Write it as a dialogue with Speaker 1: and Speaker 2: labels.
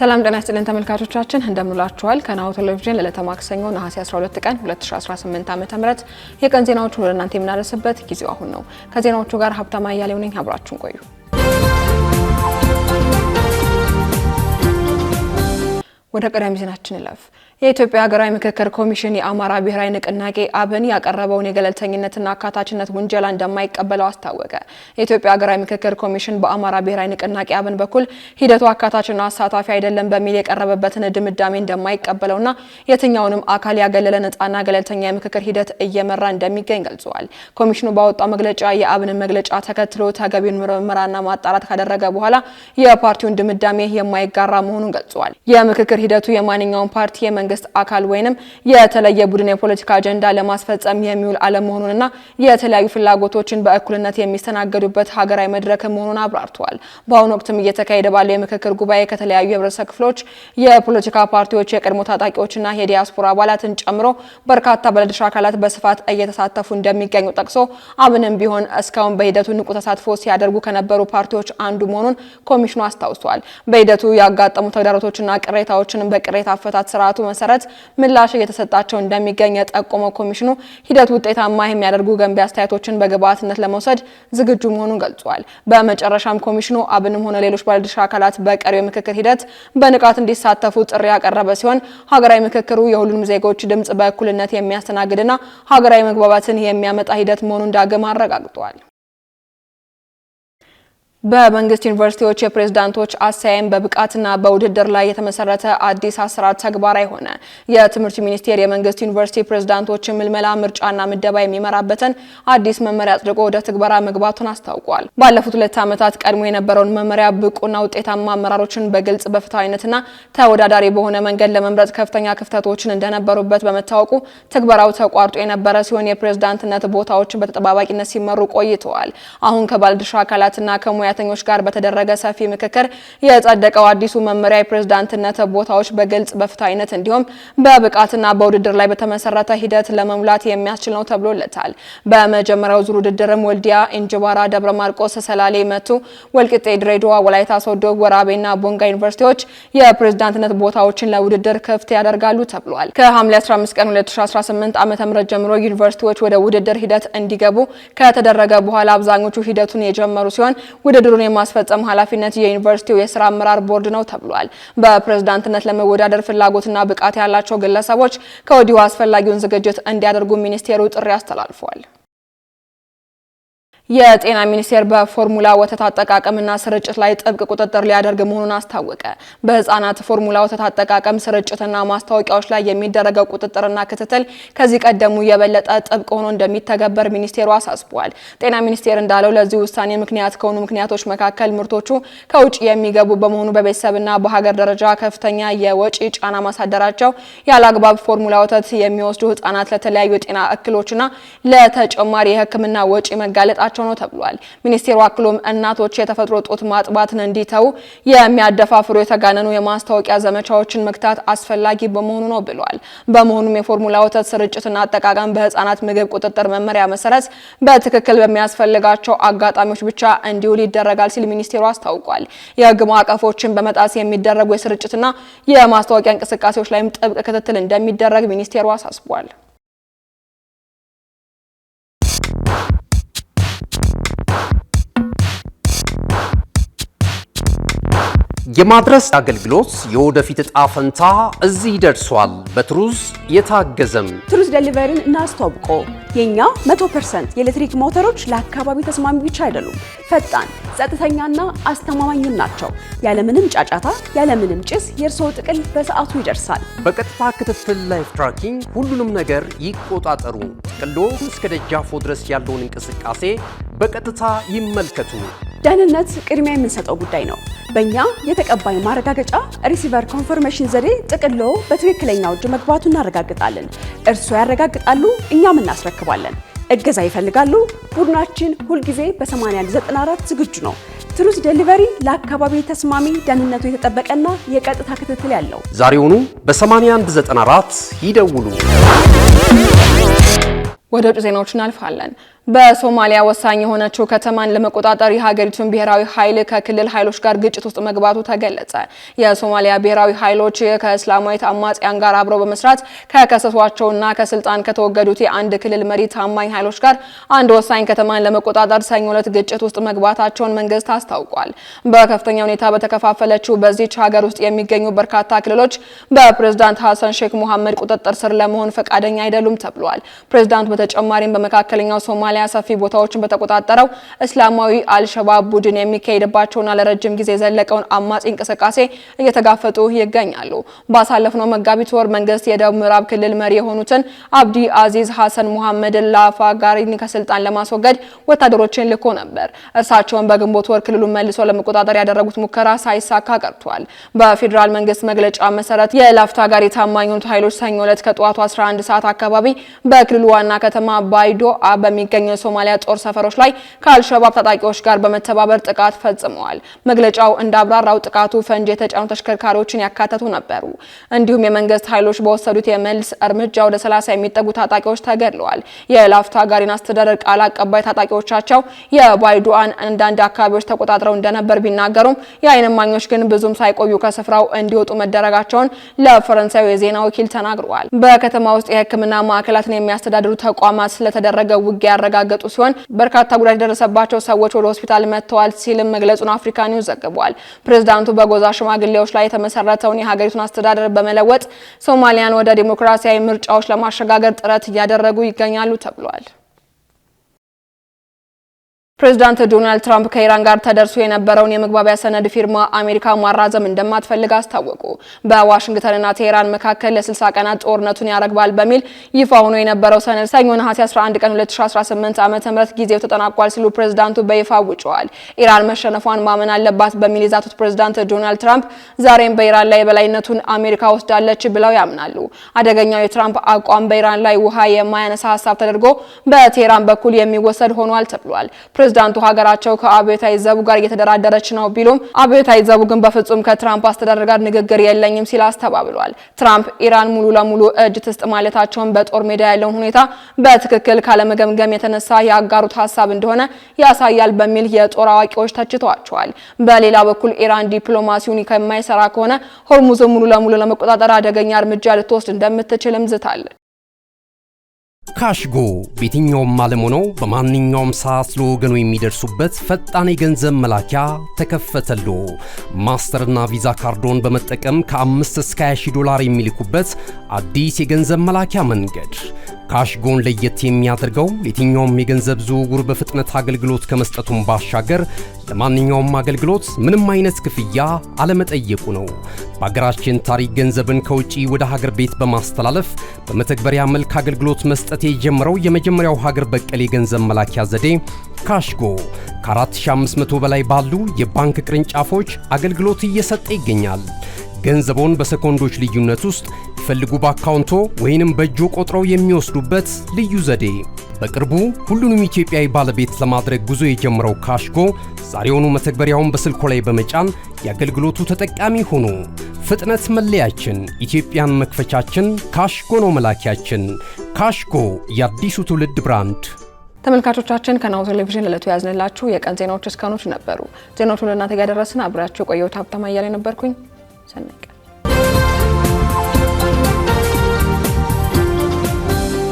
Speaker 1: ሰላም ጤና ይስጥልን ተመልካቾቻችን እንደምንላችኋል ከናሁ ቴሌቪዥን ለዕለተ ማክሰኞ ነሐሴ 12 ቀን 2018 ዓ.ም የቀን ዜናዎችን ወደ እናንተ የምናደርስበት ጊዜው አሁን ነው። ከዜናዎቹ ጋር ሀብታማ አያሌው ነኝ። አብራችሁን ቆዩ። ወደ ቀዳሚ ዜናችን እንለፍ። የኢትዮጵያ ሀገራዊ ምክክር ኮሚሽን የአማራ ብሔራዊ ንቅናቄ አብን ያቀረበውን የገለልተኝነትና አካታችነት ውንጀላ እንደማይቀበለው አስታወቀ። የኢትዮጵያ ሀገራዊ ምክክር ኮሚሽን በአማራ ብሔራዊ ንቅናቄ አብን በኩል ሂደቱ አካታችና አሳታፊ አይደለም በሚል የቀረበበትን ድምዳሜ እንደማይቀበለውና የትኛውንም አካል ያገለለ ነፃና ገለልተኛ የምክክር ሂደት እየመራ እንደሚገኝ ገልጿል። ኮሚሽኑ ባወጣው መግለጫ የአብንን መግለጫ ተከትሎ ተገቢውን ምርመራና ማጣራት ካደረገ በኋላ የፓርቲውን ድምዳሜ የማይጋራ መሆኑን ገልጿል። የምክክር ሂደቱ የማንኛውም ፓርቲ የመንግስት አካል ወይንም የተለየ ቡድን የፖለቲካ አጀንዳ ለማስፈጸም የሚውል አለመሆኑንና የተለያዩ ፍላጎቶችን በእኩልነት የሚስተናገዱበት ሀገራዊ መድረክ መሆኑን አብራርተዋል። በአሁኑ ወቅትም እየተካሄደ ባለው የምክክር ጉባኤ ከተለያዩ የህብረተሰብ ክፍሎች፣ የፖለቲካ ፓርቲዎች፣ የቀድሞ ታጣቂዎችና የዲያስፖራ አባላትን ጨምሮ በርካታ ባለድርሻ አካላት በስፋት እየተሳተፉ እንደሚገኙ ጠቅሶ አብንም ቢሆን እስካሁን በሂደቱ ንቁ ተሳትፎ ሲያደርጉ ከነበሩ ፓርቲዎች አንዱ መሆኑን ኮሚሽኑ አስታውሷል። በሂደቱ ያጋጠሙ ተግዳሮቶችና ቅሬታዎችን በቅሬታ አፈታት ስርዓቱ መሰረት ምላሽ እየተሰጣቸው እንደሚገኝ የጠቆመው ኮሚሽኑ ሂደቱ ውጤታማ የሚያደርጉ ገንቢ አስተያየቶችን በግብዓትነት ለመውሰድ ዝግጁ መሆኑን ገልጿል። በመጨረሻም ኮሚሽኑ አብንም ሆነ ሌሎች ባለድርሻ አካላት በቀሪው የምክክር ሂደት በንቃት እንዲሳተፉ ጥሪ ያቀረበ ሲሆን ሀገራዊ ምክክሩ የሁሉንም ዜጎች ድምጽ በእኩልነት የሚያስተናግድና ሀገራዊ መግባባትን የሚያመጣ ሂደት መሆኑን ዳግም አረጋግጧል። በመንግስት ዩኒቨርሲቲዎች የፕሬዝዳንቶች አሰያየም በብቃትና በውድድር ላይ የተመሰረተ አዲስ አሰራር ተግባራዊ ሆነ። የትምህርት ሚኒስቴር የመንግስት ዩኒቨርሲቲ ፕሬዝዳንቶች ምልመላ፣ ምርጫና ምደባ የሚመራበትን አዲስ መመሪያ አጽድቆ ወደ ትግበራ መግባቱን አስታውቋል። ባለፉት 2 ዓመታት ቀድሞ የነበረውን መመሪያ ብቁና ውጤታማ አመራሮችን በግልጽ በፍትሃዊነትና ተወዳዳሪ በሆነ መንገድ ለመምረጥ ከፍተኛ ክፍተቶችን እንደነበሩበት በመታወቁ ትግበራው ተቋርጦ የነበረ ሲሆን የፕሬዝዳንትነት ቦታዎችን በተጠባባቂነት ሲመሩ ቆይተዋል። አሁን ከባለድርሻ አካላትና ከሙያ ተኞች ጋር በተደረገ ሰፊ ምክክር የጸደቀው አዲሱ መመሪያ የፕሬዝዳንትነት ቦታዎች በግልጽ በፍትሃዊነት እንዲሁም በብቃትና በውድድር ላይ በተመሰረተ ሂደት ለመሙላት የሚያስችል ነው ተብሎለታል። በመጀመሪያው ዙር ውድድርም ወልዲያ፣ እንጅባራ፣ ደብረ ማርቆስ፣ ሰላሌ፣ መቱ፣ ወልቂጤ፣ ድሬዳዋ፣ ወላይታ ሶዶ፣ ወራቤና ቦንጋ ዩኒቨርሲቲዎች የፕሬዝዳንትነት ቦታዎችን ለውድድር ክፍት ያደርጋሉ ተብሏል። ከሐምሌ 15 ቀን 2018 ዓ.ም ጀምሮ ዩኒቨርሲቲዎች ወደ ውድድር ሂደት እንዲገቡ ከተደረገ በኋላ አብዛኞቹ ሂደቱን የጀመሩ ሲሆን ውድድሩን የማስፈጸም ኃላፊነት የዩኒቨርሲቲው የሥራ አመራር ቦርድ ነው ተብሏል። በፕሬዝዳንትነት ለመወዳደር ፍላጎትና ብቃት ያላቸው ግለሰቦች ከወዲሁ አስፈላጊውን ዝግጅት እንዲያደርጉ ሚኒስቴሩ ጥሪ አስተላልፏል። የጤና ሚኒስቴር በፎርሙላ ወተት አጠቃቀምና ስርጭት ላይ ጥብቅ ቁጥጥር ሊያደርግ መሆኑን አስታወቀ። በህፃናት ፎርሙላ ወተት አጠቃቀም ስርጭትና ማስታወቂያዎች ላይ የሚደረገው ቁጥጥርና ክትትል ከዚህ ቀደሙ የበለጠ ጥብቅ ሆኖ እንደሚተገበር ሚኒስቴሩ አሳስቧል። ጤና ሚኒስቴር እንዳለው ለዚህ ውሳኔ ምክንያት ከሆኑ ምክንያቶች መካከል ምርቶቹ ከውጭ የሚገቡ በመሆኑ በቤተሰብና በሀገር ደረጃ ከፍተኛ የወጪ ጫና ማሳደራቸው፣ ያለአግባብ ፎርሙላ ወተት የሚወስዱ ህፃናት ለተለያዩ የጤና እክሎችና ለተጨማሪ የሕክምና ወጪ መጋለጣቸው ነው ተብሏል። ሚኒስቴሩ አክሎም እናቶች የተፈጥሮ ጡት ማጥባትን እንዲተው የሚያደፋፍሩ የተጋነኑ የማስታወቂያ ዘመቻዎችን መክታት አስፈላጊ በመሆኑ ነው ብሏል። በመሆኑም የፎርሙላ ወተት ስርጭትና አጠቃቀም በህፃናት ምግብ ቁጥጥር መመሪያ መሰረት በትክክል በሚያስፈልጋቸው አጋጣሚዎች ብቻ እንዲውል ይደረጋል ሲል ሚኒስቴሩ አስታውቋል። የህግ ማዕቀፎችን በመጣስ የሚደረጉ የስርጭትና የማስታወቂያ እንቅስቃሴዎች ላይም ጥብቅ ክትትል እንደሚደረግ ሚኒስቴሩ አሳስቧል።
Speaker 2: የማድረስ አገልግሎት የወደፊት ዕጣ ፈንታ እዚህ ደርሷል። በትሩዝ የታገዘም
Speaker 3: ትሩዝ ዴሊቨሪን እናስተዋውቆ። የኛ 100% የኤሌክትሪክ ሞተሮች ለአካባቢ ተስማሚ ብቻ አይደሉም፣ ፈጣን፣ ጸጥተኛና አስተማማኝም ናቸው። ያለምንም ጫጫታ፣ ያለምንም ጭስ የእርስዎ ጥቅል በሰዓቱ ይደርሳል።
Speaker 2: በቀጥታ ክትትል ላይቭ ትራኪንግ ሁሉንም ነገር ይቆጣጠሩ። ጥቅሎ እስከ ደጃፎ ድረስ ያለውን እንቅስቃሴ በቀጥታ ይመልከቱ።
Speaker 3: ደህንነት ቅድሚያ የምንሰጠው ጉዳይ ነው። በእኛ የተቀባይ ማረጋገጫ ሪሲቨር ኮንፈርሜሽን ዘዴ ጥቅሎ በትክክለኛው እጅ መግባቱን እናረጋግጣለን። እርስዎ ያረጋግጣሉ፣ እኛም እናስረክባለን። እገዛ ይፈልጋሉ? ቡድናችን ሁልጊዜ በ8194 ዝግጁ ነው። ትሩዝ ዴሊቨሪ ለአካባቢ ተስማሚ፣ ደህንነቱ የተጠበቀና የቀጥታ ክትትል ያለው።
Speaker 2: ዛሬውኑ በ8194 ይደውሉ።
Speaker 1: ወደ ውጭ ዜናዎች እናልፋለን። በሶማሊያ ወሳኝ የሆነችው ከተማን ለመቆጣጠር የሀገሪቱን ብሔራዊ ኃይል ከክልል ኃይሎች ጋር ግጭት ውስጥ መግባቱ ተገለጸ። የሶማሊያ ብሔራዊ ኃይሎች ከእስላማዊት አማጽያን ጋር አብረው በመስራት ከከሰሷቸውና ከስልጣን ከተወገዱት የአንድ ክልል መሪ ታማኝ ኃይሎች ጋር አንድ ወሳኝ ከተማን ለመቆጣጠር ሰኞ ዕለት ግጭት ውስጥ መግባታቸውን መንግስት አስታውቋል። በከፍተኛ ሁኔታ በተከፋፈለችው በዚህች ሀገር ውስጥ የሚገኙ በርካታ ክልሎች በፕሬዝዳንት ሐሰን ሼክ መሐመድ ቁጥጥር ስር ለመሆን ፈቃደኛ አይደሉም ተብሏል። ፕሬዝዳንቱ በተጨማሪም በመካከለኛው ሶማሊያ ሰፊ ቦታዎችን በተቆጣጠረው እስላማዊ አልሸባብ ቡድን የሚካሄድባቸውና ለረጅም ጊዜ ዘለቀውን አማጺ እንቅስቃሴ እየተጋፈጡ ይገኛሉ። ባሳለፍነው መጋቢት ወር መንግስት የደቡብ ምዕራብ ክልል መሪ የሆኑትን አብዲ አዚዝ ሐሰን መሐመድ ላፋጋሪን ከስልጣን ለማስወገድ ወታደሮችን ልኮ ነበር። እርሳቸውን በግንቦት ወር ክልሉን መልሶ ለመቆጣጠር ያደረጉት ሙከራ ሳይሳካ ቀርቷል። በፌዴራል መንግስት መግለጫ መሰረት የላፍታጋሪ ታማኝ የሆኑት ኃይሎች ሰኞ ዕለት ከጠዋቱ 11 ሰዓት አካባቢ በክልሉ ዋና ከተማ ባይዶ በሚገኙ የሶማሊያ ጦር ሰፈሮች ላይ ከአልሸባብ ታጣቂዎች ጋር በመተባበር ጥቃት ፈጽመዋል። መግለጫው እንዳብራራው ጥቃቱ ፈንጂ የተጫኑ ተሽከርካሪዎችን ያካተቱ ነበሩ። እንዲሁም የመንግስት ኃይሎች በወሰዱት የመልስ እርምጃ ወደ 30 የሚጠጉ ታጣቂዎች ተገድለዋል። የላፍታጋሪን አስተዳደር ቃል አቀባይ ታጣቂዎቻቸው የባይዶአን አንዳንድ አካባቢዎች ተቆጣጥረው እንደነበር ቢናገሩም የዓይን እማኞች ግን ብዙም ሳይቆዩ ከስፍራው እንዲወጡ መደረጋቸውን ለፈረንሳዩ የዜና ወኪል ተናግረዋል። በከተማ ውስጥ የሕክምና ማዕከላትን የሚያስተዳድሩ ተቋማት ስለተደረገ ውጊያ ያረጋገጡ ሲሆን በርካታ ጉዳት የደረሰባቸው ሰዎች ወደ ሆስፒታል መጥተዋል ሲልም መግለጹን አፍሪካ ኒውስ ዘግቧል። ፕሬዝዳንቱ በጎዛ ሽማግሌዎች ላይ የተመሰረተውን የሀገሪቱን አስተዳደር በመለወጥ ሶማሊያን ወደ ዲሞክራሲያዊ ምርጫዎች ለማሸጋገር ጥረት እያደረጉ ይገኛሉ ተብሏል። ፕሬዝዳንት ዶናልድ ትራምፕ ከኢራን ጋር ተደርሶ የነበረውን የመግባቢያ ሰነድ ፊርማ አሜሪካ ማራዘም እንደማትፈልግ አስታወቁ። በዋሽንግተንና ቴህራን መካከል ለ60 ቀናት ጦርነቱን ያረግባል በሚል ይፋ ሆኖ የነበረው ሰነድ ሰኞ ነሐሴ 11 ቀን 2018 ዓ.ም ጊዜው ተጠናቋል ሲሉ ፕሬዝዳንቱ በይፋ አውጀዋል። ኢራን መሸነፏን ማመን አለባት በሚል የዛቱት ፕሬዝዳንት ዶናልድ ትራምፕ ዛሬም በኢራን ላይ የበላይነቱን አሜሪካ ወስዳለች ብለው ያምናሉ። አደገኛው የትራምፕ አቋም በኢራን ላይ ውሃ የማያነሳ ሀሳብ ተደርጎ በቴህራን በኩል የሚወሰድ ሆኗል ተብሏል። ፕሬዝዳንቱ ሀገራቸው ከአብዮታዊ ዘቡ ጋር እየተደራደረች ነው ቢሉም አብዮታዊ ዘቡ ግን በፍጹም ከትራምፕ አስተዳደር ጋር ንግግር የለኝም ሲል አስተባብሏል። ትራምፕ ኢራን ሙሉ ለሙሉ እጅ ትስጥ ማለታቸውን በጦር ሜዳ ያለውን ሁኔታ በትክክል ካለመገምገም የተነሳ ያጋሩት ሀሳብ እንደሆነ ያሳያል በሚል የጦር አዋቂዎች ተችተዋቸዋል። በሌላ በኩል ኢራን ዲፕሎማሲውን ከማይሰራ ከሆነ ሆርሙዝን ሙሉ ለሙሉ ለመቆጣጠር አደገኛ እርምጃ ልትወስድ እንደምትችልም ዝታለች።
Speaker 2: ካሽጎ በየትኛውም ዓለም ሆነው በማንኛውም ሰዓት ለወገኑ የሚደርሱበት ፈጣን የገንዘብ መላኪያ ተከፈተሎ። ማስተርና ቪዛ ካርዶን በመጠቀም ከ5 እስከ 20 ዶላር የሚልኩበት አዲስ የገንዘብ መላኪያ መንገድ። ካሽጎን ለየት የሚያደርገው የትኛውም የገንዘብ ዝውውር በፍጥነት አገልግሎት ከመስጠቱም ባሻገር ለማንኛውም አገልግሎት ምንም አይነት ክፍያ አለመጠየቁ ነው። በሀገራችን ታሪክ ገንዘብን ከውጪ ወደ ሀገር ቤት በማስተላለፍ በመተግበሪያ መልክ አገልግሎት መስጠት የጀመረው የመጀመሪያው ሀገር በቀል የገንዘብ መላኪያ ዘዴ ካሽጎ ከ4500 በላይ ባሉ የባንክ ቅርንጫፎች አገልግሎት እየሰጠ ይገኛል። ገንዘቦን በሰኮንዶች ልዩነት ውስጥ ይፈልጉ በአካውንቶ ወይንም በእጆ ቆጥረው የሚወስዱበት ልዩ ዘዴ። በቅርቡ ሁሉንም ኢትዮጵያዊ ባለቤት ለማድረግ ጉዞ የጀመረው ካሽጎ ዛሬውኑ መተግበሪያውን በስልኮ ላይ በመጫን የአገልግሎቱ ተጠቃሚ ሆኖ ፍጥነት መለያችን፣ ኢትዮጵያን መክፈቻችን፣ ካሽጎ ነው መላኪያችን። ካሽጎ የአዲሱ ትውልድ ብራንድ።
Speaker 1: ተመልካቾቻችን ከናሁ ቴሌቪዥን ለዕለቱ ያዝንላችሁ የቀን ዜናዎች እስካሁኖች ነበሩ። ዜናዎቹን ለእናንተ ያደረስን አብራችሁ ቆየሁት ሀብታማ እያለ ነበርኩኝ። ሰነቀ